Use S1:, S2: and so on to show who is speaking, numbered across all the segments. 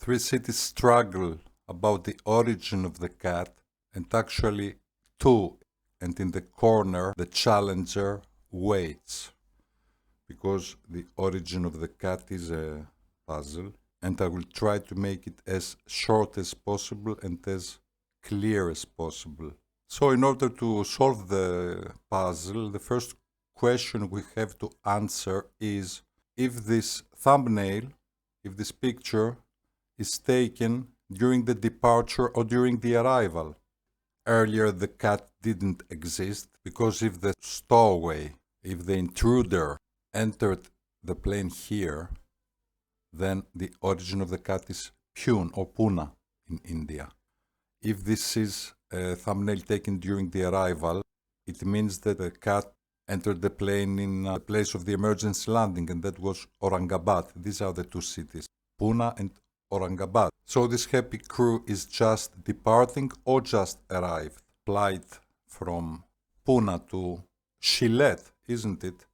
S1: Three cities struggle about the origin of the cat, and actually two, and in the corner the challenger waits, because the origin of the cat is a puzzle, and I will try to make it as short as possible and as clear as possible. So in order to solve the puzzle, the first question we have to answer is if this thumbnail, if this picture is taken during the departure or during the arrival. Earlier the cat didn't exist because if the stowaway, if the intruder entered the plane here, then the origin of the cat is Pune or Pune in India. If this is a thumbnail taken during the arrival, it means that the cat entered the plane in the place of the emergency landing, and that was Aurangabad. These are the two cities, Pune and Aurangabad. So this happy crew is just departing or just arrived. Flight from Pune to Sylhet, isn't it?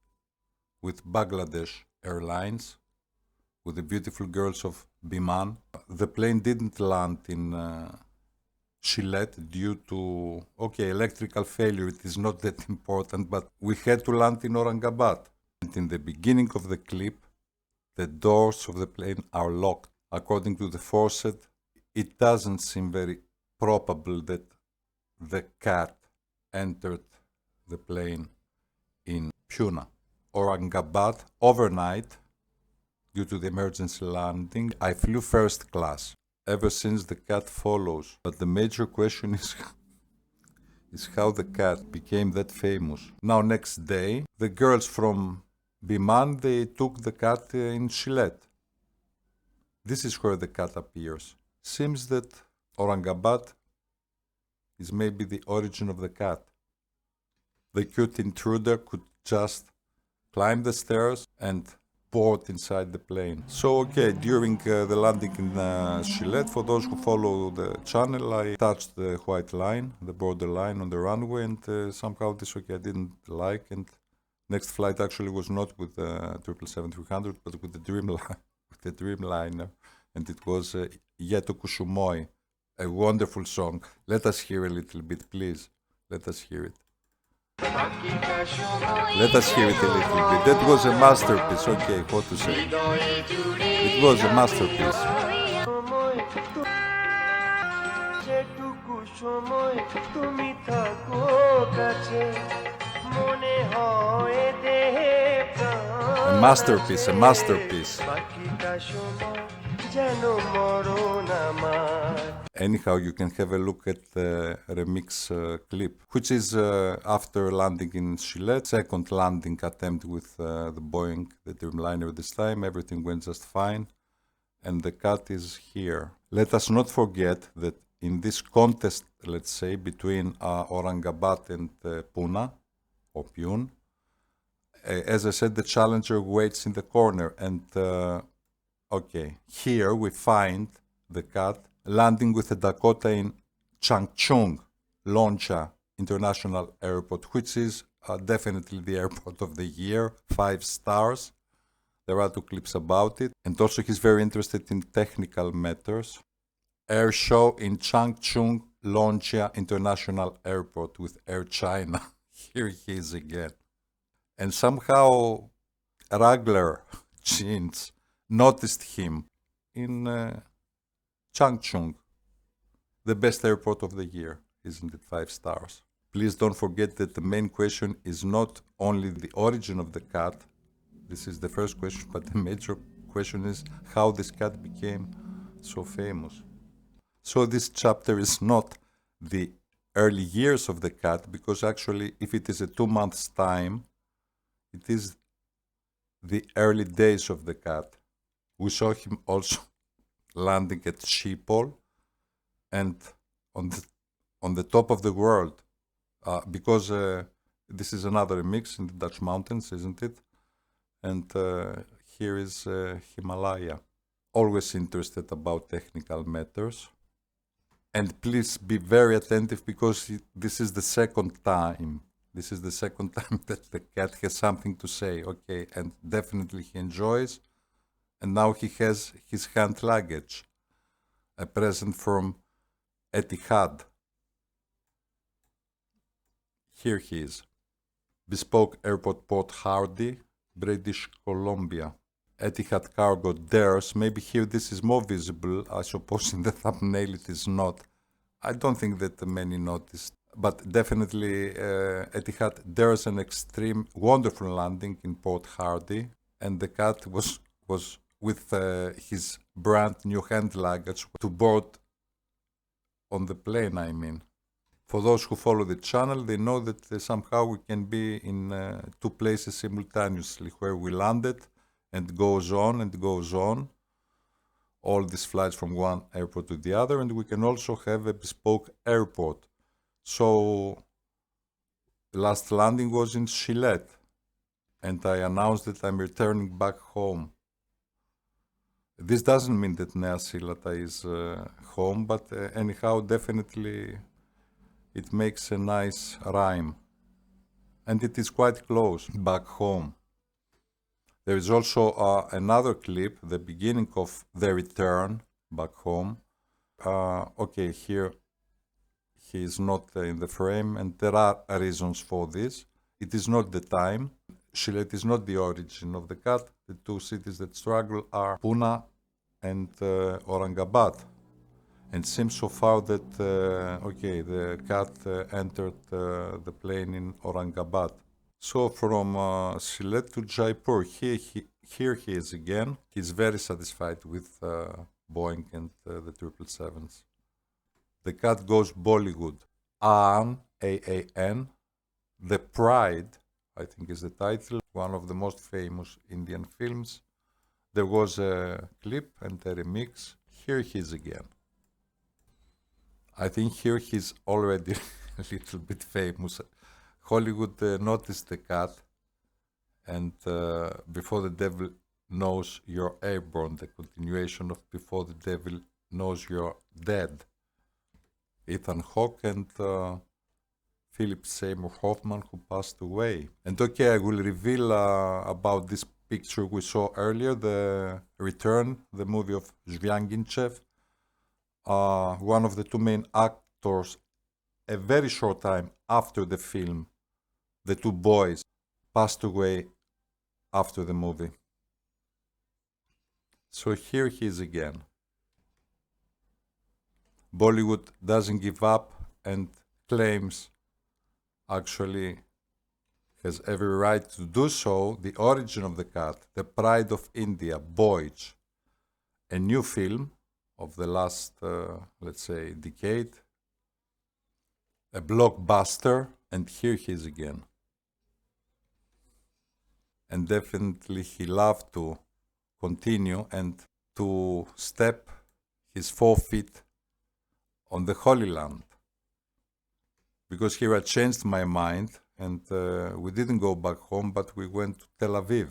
S1: With Bangladesh Airlines, with the beautiful girls of Biman. The plane didn't land in Sylhet due to, electrical failure. It is not that important, but we had to land in Aurangabad. And in the beginning of the clip, the doors of the plane are locked. According to the faucet, it doesn't seem very probable that the cat entered the plane in Pune. Aurangabad overnight, due to the emergency landing, I flew first class. Ever since the cat follows. But the major question is how the cat became that famous. Now next day, the girls from Biman, they took the cat in Sylhet. This is where the cat appears. Seems that Aurangabad is maybe the origin of the cat. The cute intruder could just climb the stairs and board inside the plane. So during the landing in Sylhet, for those who follow the channel, I touched the white line, the border line on the runway, and somehow this I didn't like, and next flight actually was not with the 777-300, but with the Dreamliner, and it was Yeto Kusumoi, a wonderful song. Let us hear a little bit, please. Let us hear it. Let us hear it a little bit. That was a masterpiece, what to say. It was a masterpiece. A masterpiece, a masterpiece. Anyhow, you can have a look at the remix clip, which is after landing in Sylhet, second landing attempt with the Boeing, the Dreamliner this time. Everything went just fine, and the cat is here. Let us not forget that in this contest, let's say, between Aurangabad and Pune, or Pune, as I said, the challenger waits in the corner, and here we find the cat landing with a Dakota in Changchun, Longcha International Airport, which is definitely the airport of the year, 5 stars. There are 2 clips about it. And also he's very interested in technical matters. Air show in Changchun, Longcha International Airport with Air China. Here he is again. And somehow Wrangler jeans noticed him in Changchun, the best airport of the year, isn't it? 5 stars. Please don't forget that the main question is not only the origin of the cat. This is the first question, but the major question is how this cat became so famous. So this chapter is not the early years of the cat, because actually if it is a 2 months time, it is the early days of the cat. We saw him also landing at Schiphol and on the top of the world, because this is another mix in the Dutch mountains, isn't it? And here is Himalaya. Always interested about technical matters. And please be very attentive, because this is the second time. This is the second time that the cat has something to say, and definitely he enjoys. And now he has his hand luggage. a present from Etihad. Here he is. Bespoke Airport Port Hardy, British Columbia. Etihad Cargo Dares. Maybe here this is more visible. I suppose in the thumbnail it is not. I don't think that many noticed. But definitely Etihad dares an extreme, wonderful landing in Port Hardy. And the cat was with his brand new hand luggage to board on the plane, I mean. For those who follow the channel, they know that somehow we can be in two places simultaneously, where we landed and goes on and goes on. All these flights from one airport to the other, and we can also have a bespoke airport. So the last landing was in Chilette, and I announced that I'm returning back home. This doesn't mean that Nea Silata is home, but anyhow, definitely it makes a nice rhyme. And it is quite close, back home. There is also another clip, the beginning of the return back home. Okay, here he is not in the frame, and there are reasons for this. It is not the time. Chilette is not the origin of the cat. The two cities that struggle are Pune and Aurangabad. And seems so far that, okay, the cat entered the plane in Aurangabad. So from Sylhet to Jaipur, here he is again. He's very satisfied with Boeing and the 777s. The cat goes Bollywood. Aan, A-A-N, The Pride, I think is the title, one of the most famous Indian films. There was a clip and a remix. Here he is again. I think here he's already a little bit famous. Hollywood noticed the cat, and Before the Devil Knows You're Airborne, the continuation of Before the Devil Knows You're Dead. Ethan Hawke and Philip Seymour Hoffman, who passed away. And okay, I will reveal about this picture we saw earlier, The Return, the movie of Zvyagintsev. One of the two main actors, a very short time after the film, the two boys, passed away after the movie. So here he is again. Bollywood doesn't give up and claims, actually has every right to do so, the origin of the cat, The Pride of India, Boys, a new film of the last, let's say, decade, a blockbuster, and here he is again. And definitely he loved to continue and to step his 4 feet on the Holy Land. Because here I changed my mind, and we didn't go back home, but we went to Tel Aviv.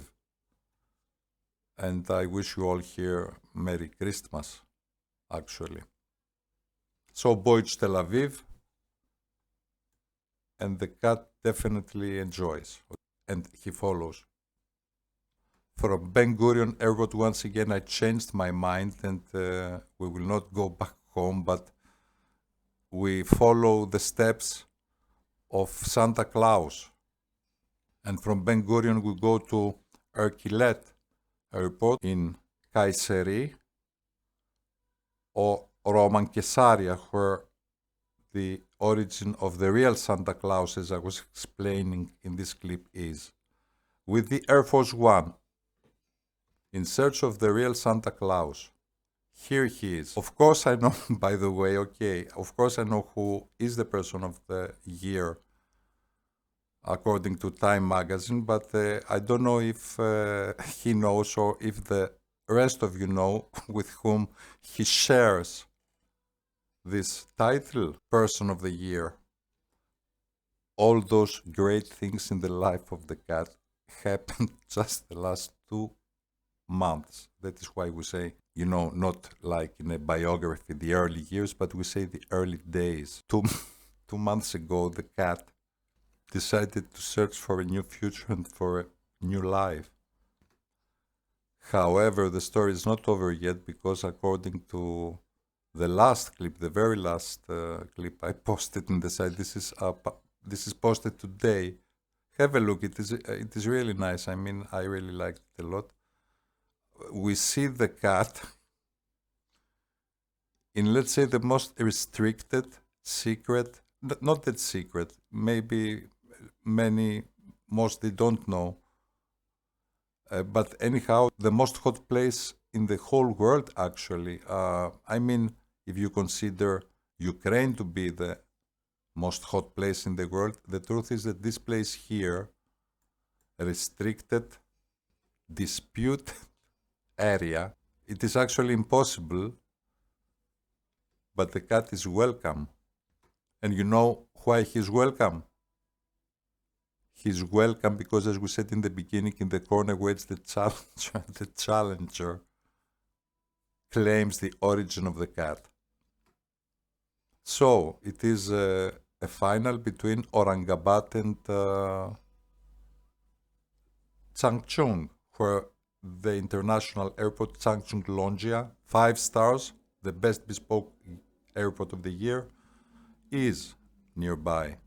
S1: And I wish you all here Merry Christmas, actually. So Boych Tel Aviv, and the cat definitely enjoys, and he follows. From Ben Gurion Airport, once again I changed my mind, and we will not go back home, but we follow the steps of Santa Claus. And from Ben Gurion we go to Erkilet Airport in Kayseri, or Roman Kesaria, where the origin of the real Santa Claus, as I was explaining in this clip, is. With the Air Force One, in search of the real Santa Claus. Here he is. Of course I know, by the way, okay, of course I know who is the person of the year according to Time magazine, but I don't know if he knows, or if the rest of you know with whom he shares this title, Person of the Year. All those great things in the life of the cat happened just the last 2 months. That is why we say, you know, not like in a biography, the early years, but we say the early days. 2 months ago, the cat decided to search for a new future and for a new life. However, the story is not over yet, because according to the last clip, the very last clip I posted in the site. This is posted today. Have a look. It is really nice. I mean, I really liked it a lot. We see the cat in, let's say, the most restricted, secret, not that secret, maybe mostly don't know, but anyhow, the most hot place in the whole world, actually. I mean, if you consider Ukraine to be the most hot place in the world, the truth is that this place here, restricted, disputed area, it is actually impossible, but the cat is welcome. And you know why he's welcome? He's welcome because, as we said in the beginning, in the corner waits the challenger. The challenger claims the origin of the cat. So it is a final between Aurangabad and Changchun, where the international airport Changchun Longjia, 5 stars, the best bespoke airport of the year, is nearby.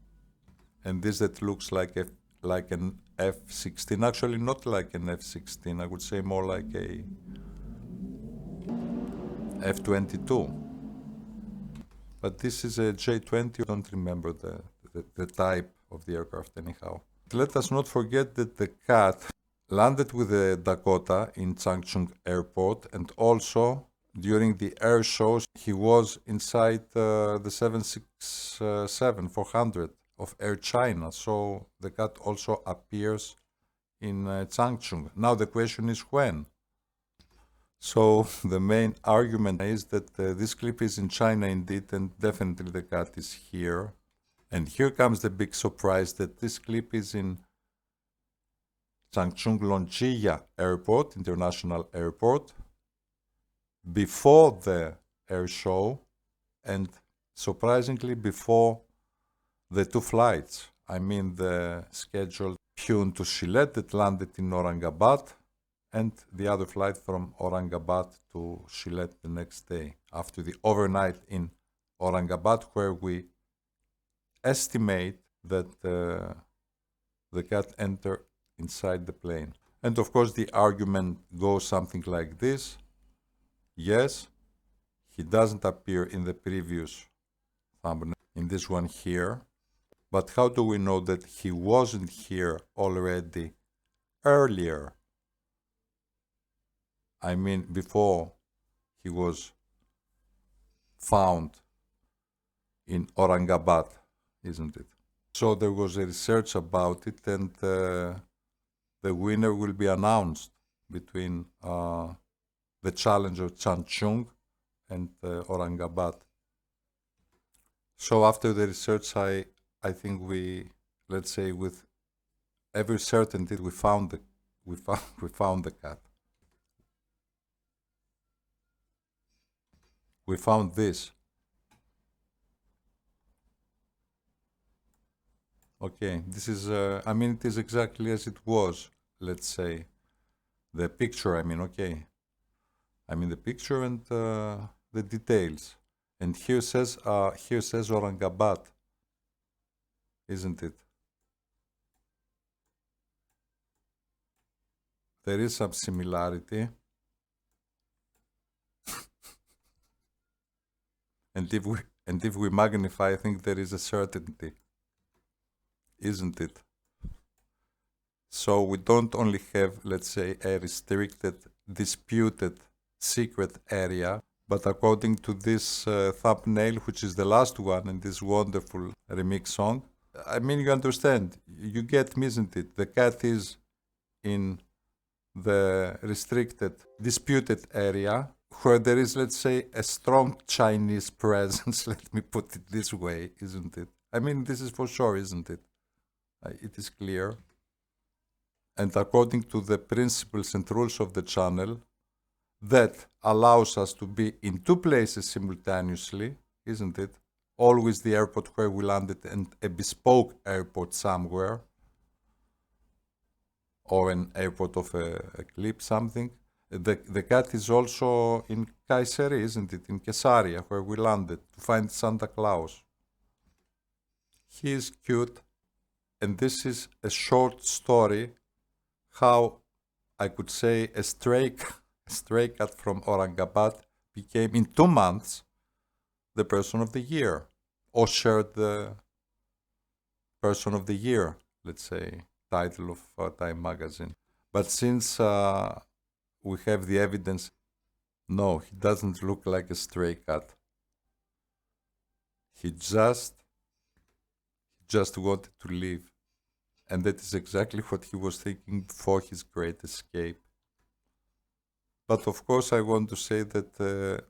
S1: And this that looks like an F-16, actually not like an F-16, I would say more like a F-22. But this is a J-20, I don't remember the type of the aircraft anyhow. Let us not forget that the cat landed with the Dakota in Changchun Airport, and also during the air shows he was inside the 767-400 of Air China, so the cat also appears in Changchun. Now the question is when? So the main argument is that this clip is in China indeed, and definitely the cat is here. And here comes the big surprise that this clip is in Changchun Longjia Airport, International Airport, before the air show, and surprisingly before the 2 flights. I mean the scheduled Pune to Shillong that landed in Aurangabad, and the other flight from Aurangabad to Shillong the next day, after the overnight in Aurangabad, where we estimate that the cat entered inside the plane. And of course the argument goes something like this. Yes, he doesn't appear in the previous thumbnail, in this one here, but how do we know that he wasn't here already earlier? I mean, before he was found in Aurangabad, isn't it? So there was a research about it, and the winner will be announced between the challenger Changchun and Aurangabad. So after the research, I think we, let's say with every certainty, we found the cat. We found this. Okay, this is, I mean, it is exactly as it was, let's say. The picture, I mean, okay. I mean the picture and the details. And here says Aurangabad, isn't it? There is some similarity. And if we magnify, I think there is a certainty, isn't it? So we don't only have, let's say, a restricted, disputed, secret area, but according to this thumbnail, which is the last one in this wonderful remix song, I mean, you understand, you get me, isn't it? The cat is in the restricted, disputed area, where there is, let's say, a strong Chinese presence, let me put it this way, isn't it? I mean, this is for sure, isn't it? It is clear. And according to the principles and rules of the channel, that allows us to be in 2 places simultaneously, isn't it? Always the airport where we landed and a bespoke airport somewhere, or an airport of a clip, something. The cat is also in Kayseri, isn't it? In Caesarea, where we landed to find Santa Claus. He is cute, and this is a short story how I could say a stray cat from Aurangabad became in 2 months the person of the year, or shared the person of the year, let's say, title of Time magazine. But since we have the evidence, no, he doesn't look like a stray cat. He just wanted to live. And that is exactly what he was thinking before his great escape. But of course, I want to say that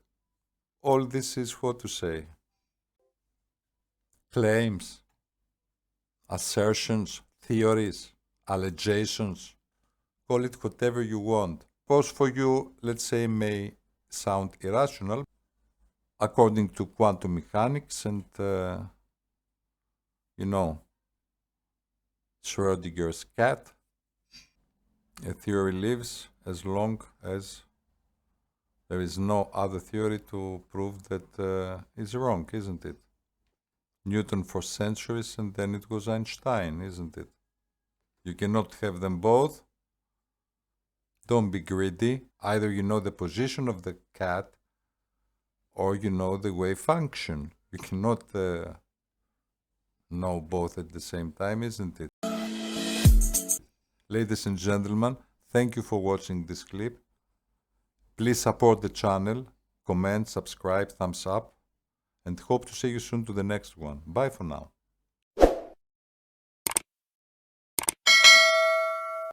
S1: all this is what to say. Claims, assertions, theories, allegations, call it whatever you want. Of course, for you, let's say, may sound irrational, according to quantum mechanics and, Schrödinger's cat. A theory lives as long as there is no other theory to prove that it's wrong, isn't it? Newton for centuries, and then it was Einstein, isn't it? You cannot have them both. Don't be greedy. Either you know the position of the cat or you know the wave function. You cannot know both at the same time, isn't it? Ladies and gentlemen, thank you for watching this clip. Please support the channel, comment, subscribe, thumbs up, and hope to see you soon to the next one. Bye for now.